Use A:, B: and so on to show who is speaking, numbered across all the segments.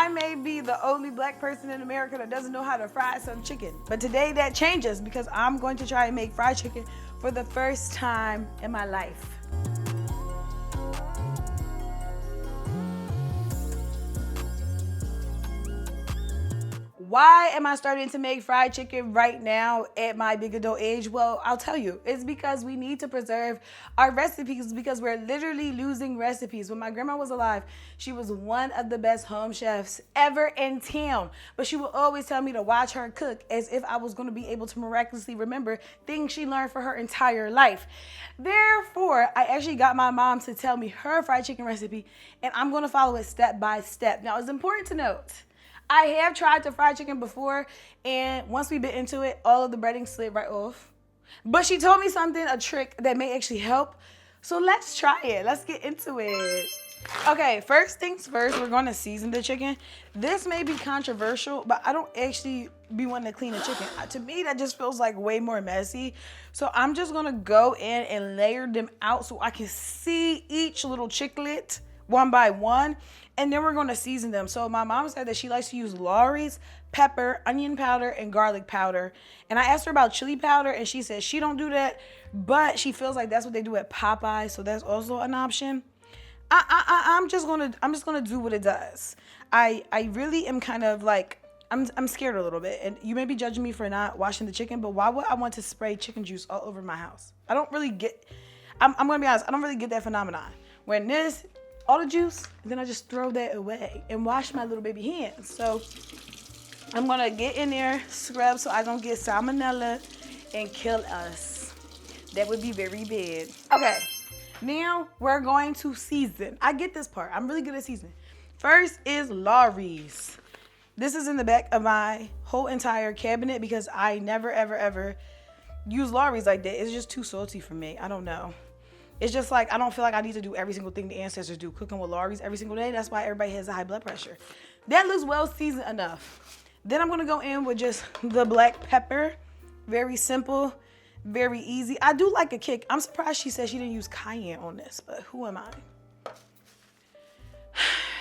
A: I may be the only black person in America that doesn't know how to fry some chicken. But today that changes because I'm going to try and make fried chicken for the first time in my life. Why am I starting to make fried chicken right now at my big adult age? Well, I'll tell you. It's because we need to preserve our recipes because we're literally losing recipes. When my grandma was alive, she was one of the best home chefs ever in town. But she would always tell me to watch her cook as if I was going to be able to miraculously remember things she learned for her entire life. Therefore, I actually got my mom to tell me her fried chicken recipe, and I'm going to follow it step by step. Now, it's important to note, I have tried to fry chicken before, and once we bit into it, all of the breading slid right off. But she told me something, a trick that may actually help. So let's try it. Let's get into it. Okay, first things first, we're going to season the chicken. This may be controversial, but I don't actually be wanting to clean the chicken. To me, that just feels like way more messy. So I'm just going to go in and layer them out so I can see each little chiclet one by one, and then we're going to season them. So my mom said that she likes to use Lawry's, pepper, onion powder, and garlic powder. And I asked her about chili powder, and she said she don't do that, but she feels like that's what they do at Popeye, so that's also an option. I'm just gonna do what it does. I really am kind of like, I'm scared a little bit, and you may be judging me for not washing the chicken, but why would I want to spray chicken juice all over my house? I don't really get. I'm gonna be honest. I don't really get that phenomenon. When this all the juice, and then I just throw that away and wash my little baby hands. So I'm gonna get in there, scrub so I don't get salmonella and kill us. That would be very bad. Okay, now we're going to season. I get this part. I'm really good at seasoning. First is Lawry's. This is in the back of my whole entire cabinet because I never, ever, ever use Lawry's like that. It's just too salty for me. I don't know. It's just like, I don't feel like I need to do every single thing the ancestors do, cooking with Lawry's every single day. That's why everybody has a high blood pressure. That looks well seasoned enough. Then I'm gonna go in with just the black pepper. Very simple, very easy. I do like a kick. I'm surprised she said she didn't use cayenne on this, but who am I?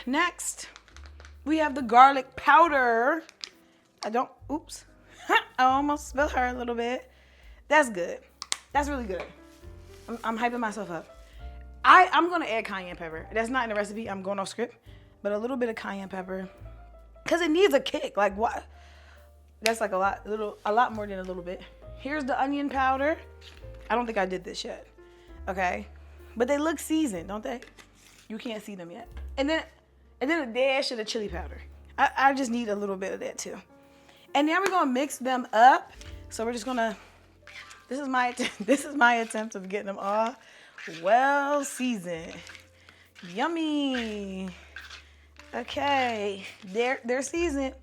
A: Next, we have the garlic powder. Oops. I almost spilled her a little bit. That's good. That's really good. I'm hyping myself up. I'm gonna add cayenne pepper. That's not in the recipe. I'm going off script, but a little bit of cayenne pepper, cause it needs a kick. Like what? That's like a lot more than a little bit. Here's the onion powder. I don't think I did this yet. Okay, but they look seasoned, don't they? You can't see them yet. And then a dash of the chili powder. I just need a little bit of that too. And now we're gonna mix them up. So we're just gonna. This is my attempt of getting them all well seasoned. Yummy. Okay, they're seasoned.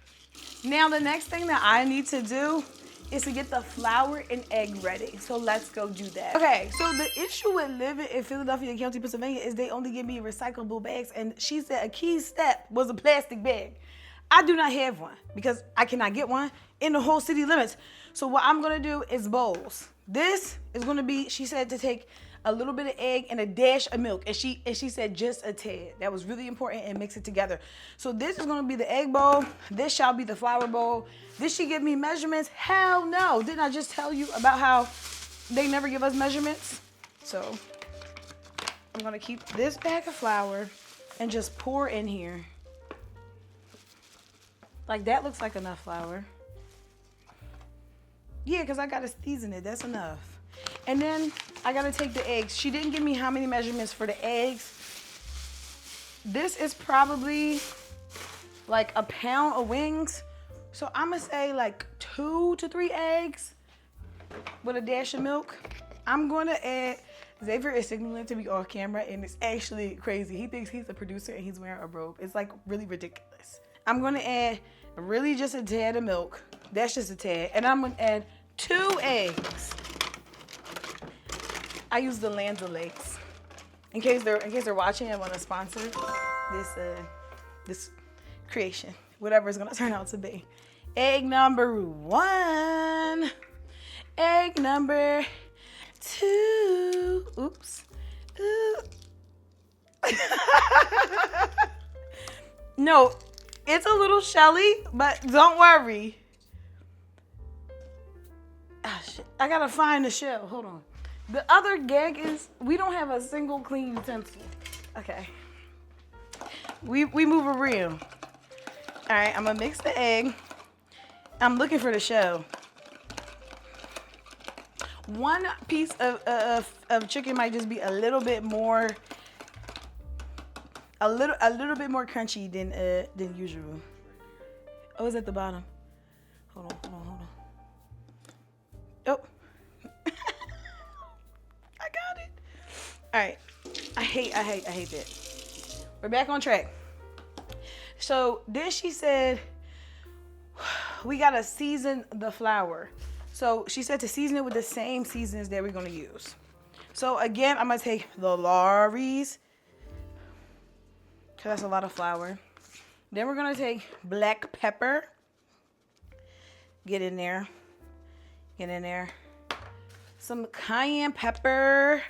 A: Now the next thing that I need to do is to get the flour and egg ready. So let's go do that. Okay, so the issue with living in Philadelphia County, Pennsylvania is they only give me recyclable bags, and she said a key step was a plastic bag. I do not have one because I cannot get one in the whole city limits. So what I'm gonna do is bowls. This is gonna be, she said to take a little bit of egg and a dash of milk. And she said just a tad. That was really important, and mix it together. So this is gonna be the egg bowl. This shall be the flour bowl. Did she give me measurements? Hell no. Didn't I just tell you about how they never give us measurements? So I'm gonna keep this bag of flour and just pour in here. Like that looks like enough flour. Yeah, because I gotta season it, that's enough. And then I gotta take the eggs. She didn't give me how many measurements for the eggs. This is probably like a pound of wings. So I'm gonna say like 2 to 3 eggs with a dash of milk. I'm gonna add, Xavier is signaling to be off camera, and it's actually crazy. He thinks he's a producer and he's wearing a robe. It's like really ridiculous. I'm gonna add really just a tad of milk. That's just a tad. And I'm gonna add 2 eggs. I use the Lanza Lakes. In case they're watching and want to sponsor this creation, whatever it's gonna turn out to be. Egg number 1. Egg number 2. Oops. Ooh. No, It's a little shelly, but don't worry. Ah, shit. I gotta find the shell. Hold on. The other gag is we don't have a single clean utensil. Okay. We move around. All right, I'm gonna mix the egg. I'm looking for the shell. One piece of chicken might just be a little bit more crunchy than usual. Oh, it's at the bottom. Hold on. Oh. I got it. All right. I hate that. We're back on track. So then she said, we gotta season the flour. So she said to season it with the same seasonings that we're gonna use. So again, I'm gonna take the Lawry's, because that's a lot of flour. Then we're gonna take black pepper. Get in there. Some cayenne pepper.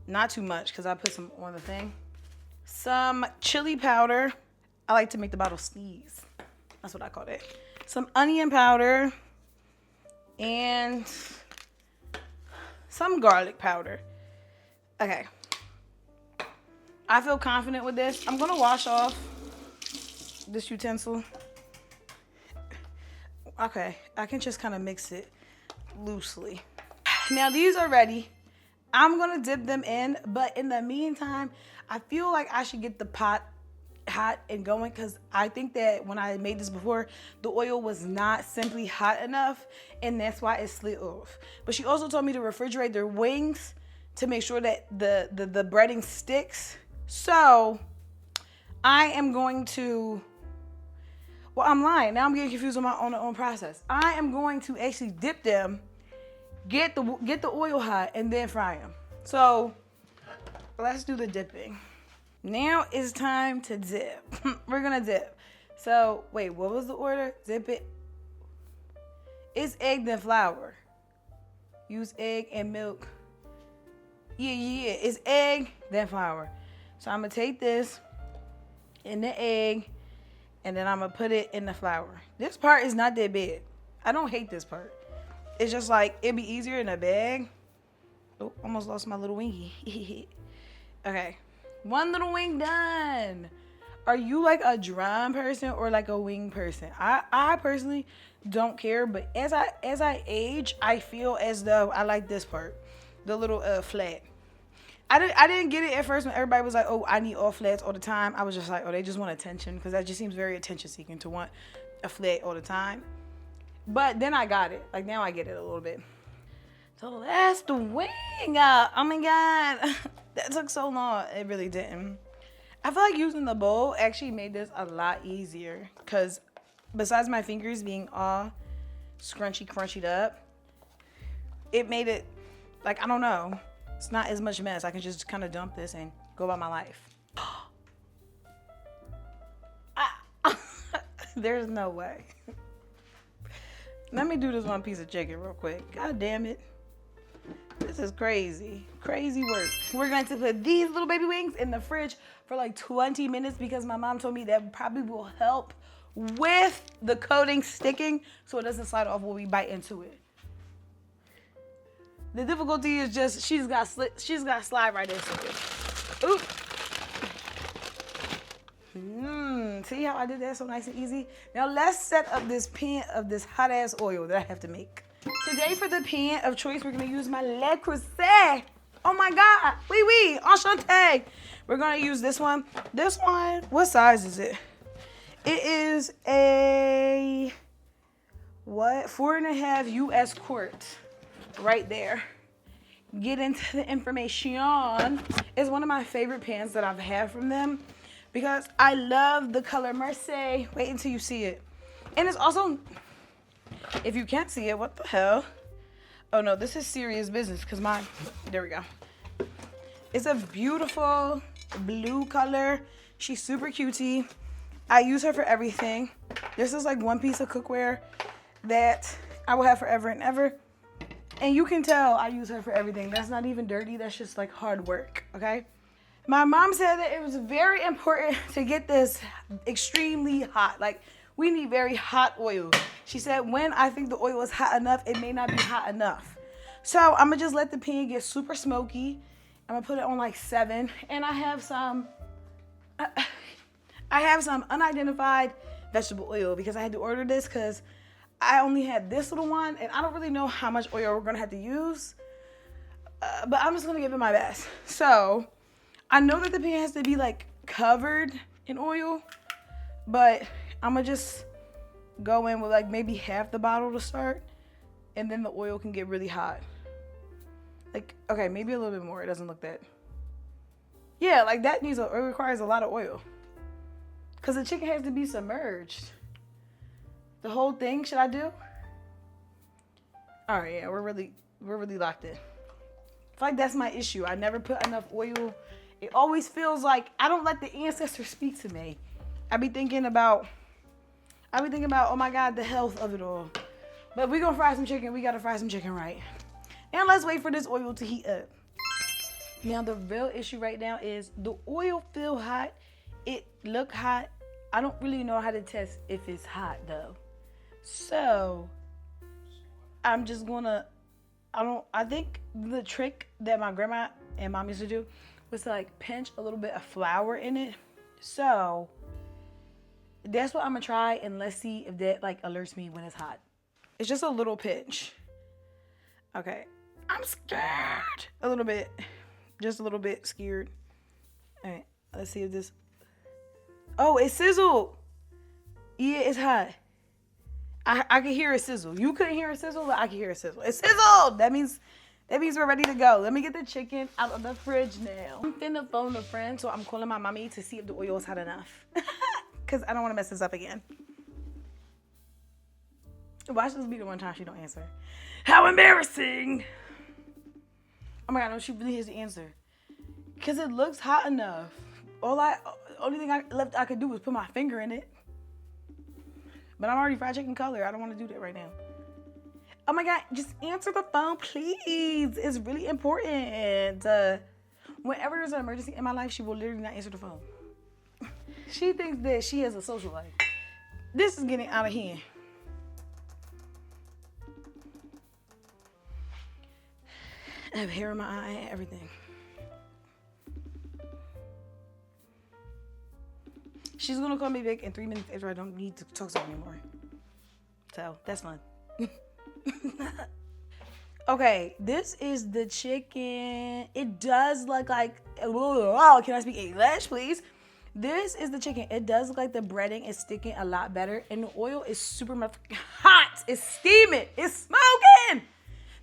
A: Not too much, because I put some on the thing. Some chili powder. I like to make the bottle sneeze. That's what I call it. Some onion powder. And some garlic powder. Okay. I feel confident with this. I'm going to wash off this utensil. Okay. I can just kind of mix it loosely. Now these are ready. I'm going to dip them in. But in the meantime, I feel like I should get the pot hot and going, because I think that when I made this before, the oil was not simply hot enough, and that's why it slid off. But she also told me to refrigerate their wings to make sure that the breading sticks. So I am going to, well, I'm lying. Now I'm getting confused on my own process. I am going to actually dip them, get the oil hot, and then fry them. So let's do the dipping. Now it's time to dip. We're gonna dip. So wait, what was the order? Dip it. It's egg then flour. Use egg and milk. Yeah. It's egg then flour. So I'm gonna take this in the egg, and then I'm gonna put it in the flour. This part is not that bad. I don't hate this part. It's just like it'd be easier in a bag. Oh, almost lost my little wingy. Okay. One little wing done. Are you like a drum person or like a wing person? I personally don't care, but as I age, I feel as though I like this part, the little flat. I didn't get it at first when everybody was like, oh, I need all flats all the time. I was just like, oh, they just want attention, because that just seems very attention seeking to want a flat all the time. But then I got it. Like now I get it a little bit. So that's the wing. Oh my God. That took so long. It really didn't. I feel like using the bowl actually made this a lot easier, because besides my fingers being all crunched up, it made it, like, I don't know. It's not as much mess. I can just kind of dump this and go about my life. There's no way. Let me do this one piece of chicken real quick. God damn it. This is crazy. Crazy work. We're going to put these little baby wings in the fridge for like 20 minutes, because my mom told me that probably will help with the coating sticking so it doesn't slide off when we bite into it. The difficulty is just she's got slide right into it. Oop. See how I did that so nice and easy? Now let's set up this pan of this hot ass oil that I have to make. Today for the pan of choice, we're gonna use my Le Creuset. Oh my God, oui, enchanté. We're gonna use this one. This one, what size is it? It is a, 4.5 US quarts, right there. Get into the information. It's one of my favorite pans that I've had from them, because I love the color Marseille. Wait until you see it. And it's also, if you can't see it, what the hell? Oh no, this is serious business, because there we go. It's a beautiful blue color. She's super cutie. I use her for everything. This is like one piece of cookware that I will have forever and ever. And you can tell I use her for everything. That's not even dirty. That's just like hard work, okay? My mom said that it was very important to get this extremely hot. Like, we need very hot oil. She said when I think the oil is hot enough, it may not be hot enough. So I'm gonna just let the pan get super smoky. I'm gonna put it on like 7. And I have some unidentified vegetable oil because I had to order this because I only had this little one and I don't really know how much oil we're gonna have to use. But I'm just gonna give it my best. So I know that the pan has to be like covered in oil, but I'm gonna just go in with like maybe half the bottle to start, and then the oil can get really hot. Like, okay, maybe a little bit more. It doesn't look that. Yeah, like that it requires a lot of oil. Cause the chicken has to be submerged. The whole thing, should I do? All right, yeah, we're really locked in. I feel like that's my issue. I never put enough oil. It always feels like I don't let the ancestors speak to me. I be thinking about, oh my God, the health of it all. But we gonna fry some chicken. We gotta fry some chicken right. Now let's wait for this oil to heat up. Now the real issue right now is the oil feel hot. It look hot. I don't really know how to test if it's hot though. So I'm just gonna, I think the trick that my grandma and mom used to do was to like pinch a little bit of flour in it. So that's what I'm gonna try, and let's see if that like alerts me when it's hot. It's just a little pinch. Okay, I'm scared a little bit, just a little bit scared. All right, let's see if this. Oh, it sizzled. Yeah, it's hot. I can hear it sizzle. You couldn't hear it sizzle, but I can hear it sizzle. It sizzled. That means we're ready to go. Let me get the chicken out of the fridge now. I'm finna phone a friend, so I'm calling my mommy to see if the oil is hot enough. Because I don't want to mess this up again. Watch this be the one time she don't answer. How embarrassing. Oh my God, no, she really has the answer. Because it looks hot enough. Only thing I could do was put my finger in it. But I'm already fried chicken color. I don't want to do that right now. Oh my God, just answer the phone, please. It's really important. Whenever there's an emergency in my life, she will literally not answer the phone. She thinks that she has a social life. This is getting out of hand. I have hair in my eye and everything. She's gonna call me back in 3 minutes after I don't need to talk to her anymore. So that's fun. Okay, this is the chicken. It does look like, oh, can I speak English, please? This is the chicken. It does look like the breading is sticking a lot better, and the oil is super hot. It's steaming. It's smoking.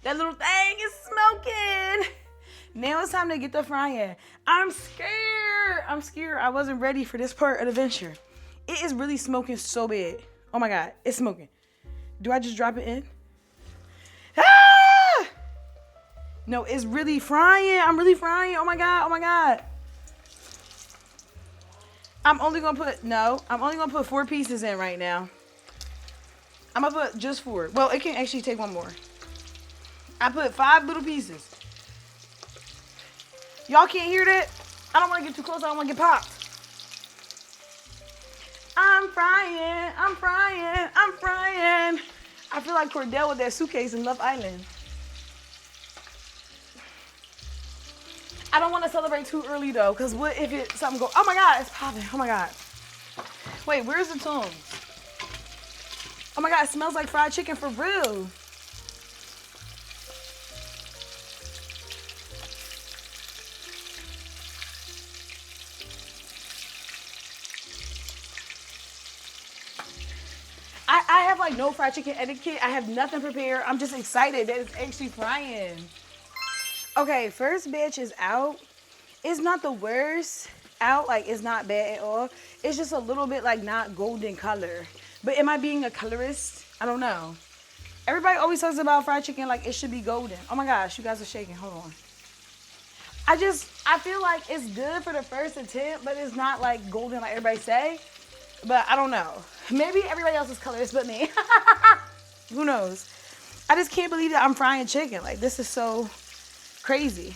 A: That little thing is smoking. Now it's time to get the frying. I'm scared. I wasn't ready for this part of the venture. It is really smoking so bad. Oh my God, it's smoking. Do I just drop it in? Ah! No, it's really frying. I'm really frying. Oh my God. I'm only gonna put 4 pieces in right now. I'm gonna put just 4. Well, it can actually take one more. I put 5 little pieces. Y'all can't hear that? I don't want to get too close. I don't want to get popped. I'm frying. I feel like Cordell with that suitcase in Love Island. I don't want to celebrate too early though, because what if something go? Oh my God, it's popping. Oh my God. Wait, where's the tongs? Oh my God, it smells like fried chicken for real. I have like no fried chicken etiquette. I have nothing prepared. I'm just excited that it's actually frying. Okay, first batch is out. It's not the worst out. Like, it's not bad at all. It's just a little bit like not golden color. But am I being a colorist? I don't know. Everybody always talks about fried chicken like it should be golden. Oh my gosh, you guys are shaking. Hold on. I feel like it's good for the first attempt, but it's not like golden like everybody say. But I don't know. Maybe everybody else is colorist but me. Who knows? I just can't believe that I'm frying chicken. Like, this is so crazy.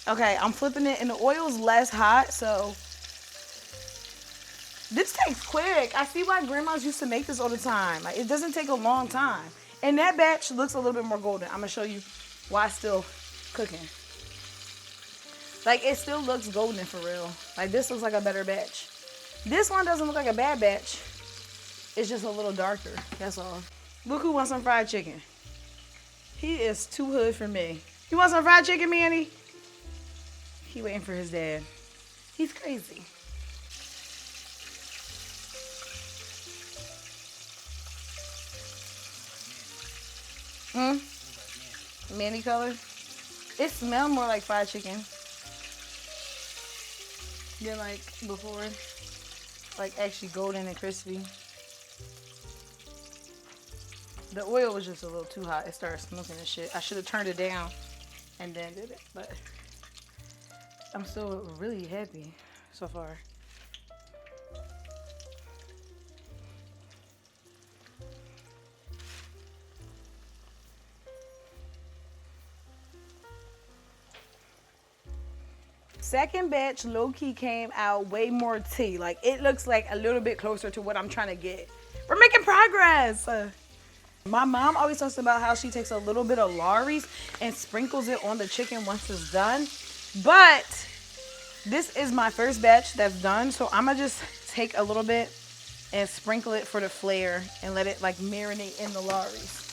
A: Okay, I'm flipping it, and the oil's less hot, so this takes quick. I see why grandmas used to make this all the time. Like, it doesn't take a long time. And that batch looks a little bit more golden. I'm gonna show you why it's still cooking. Like, it still looks golden for real. Like, this looks like a better batch. This one doesn't look like a bad batch. It's just a little darker, that's all. Look who wants some fried chicken. He is too hood for me. You want some fried chicken, Manny? He waiting for his dad. He's crazy. Manny color? It smells more like fried chicken than like before. Like actually golden and crispy. The oil was just a little too hot. It started smoking and shit. I should have turned it down and then did it, but I'm still really happy so far. Second batch low-key came out way more tea. Like, it looks like a little bit closer to what I'm trying to get. We're making progress. My mom always talks about how she takes a little bit of Lawry's and sprinkles it on the chicken once it's done. But this is my first batch that's done, so I'm gonna just take a little bit and sprinkle it for the flair and let it like marinate in the Lawry's.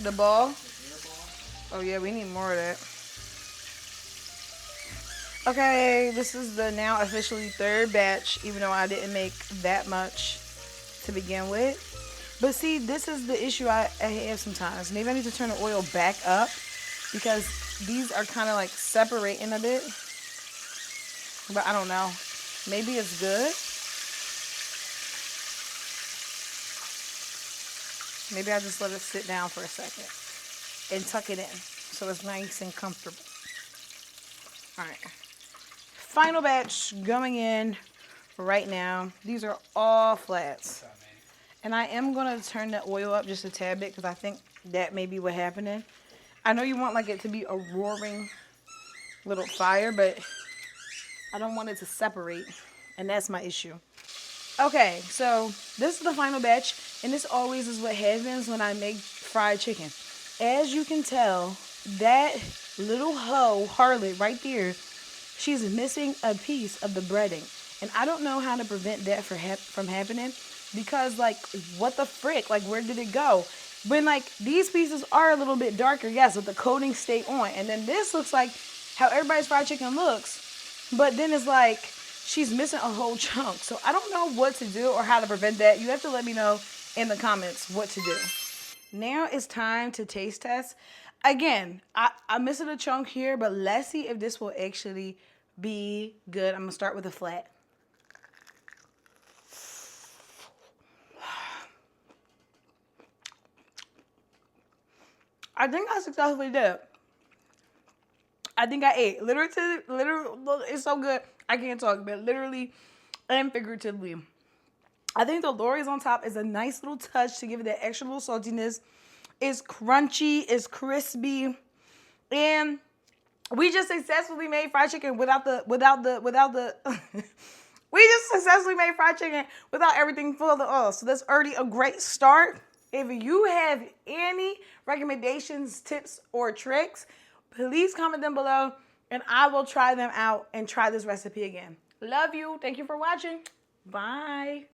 A: The ball? Oh yeah, we need more of that. Okay, this is the now officially third batch, even though I didn't make that much to begin with. But see, this is the issue I have sometimes. Maybe I need to turn the oil back up because these are kind of like separating a bit. But I don't know. Maybe it's good. Maybe I just let it sit down for a second and tuck it in so it's nice and comfortable. All right. Final batch going in right now. These are all flats. And I am going to turn the oil up just a tad bit because I think that may be what's happening. I know you want like it to be a roaring little fire, but I don't want it to separate. And that's my issue. Okay, so this is the final batch, and this always is what happens when I make fried chicken. As you can tell, that little harlot right there, she's missing a piece of the breading. And I don't know how to prevent that from happening because, like, what the frick? Like, where did it go? When, like, these pieces are a little bit darker, yes, but the coating stayed on. And then this looks like how everybody's fried chicken looks, but then it's like she's missing a whole chunk. So I don't know what to do or how to prevent that. You have to let me know in the comments what to do. Now it's time to taste test. Again, I'm missing a chunk here, but let's see if this will actually be good. I'm going to start with a flat. I think I successfully did. I think I ate. Literally, it's so good. I can't talk, but literally and figuratively. I think the Lawry's on top is a nice little touch to give it that extra little saltiness. It's crunchy, it's crispy, and we just successfully made fried chicken without the we just successfully made fried chicken without everything full of the oil. So that's already a great start. If you have any recommendations, tips, or tricks, please comment them below and I will try them out and try this recipe again. Love you. Thank you for watching. Bye.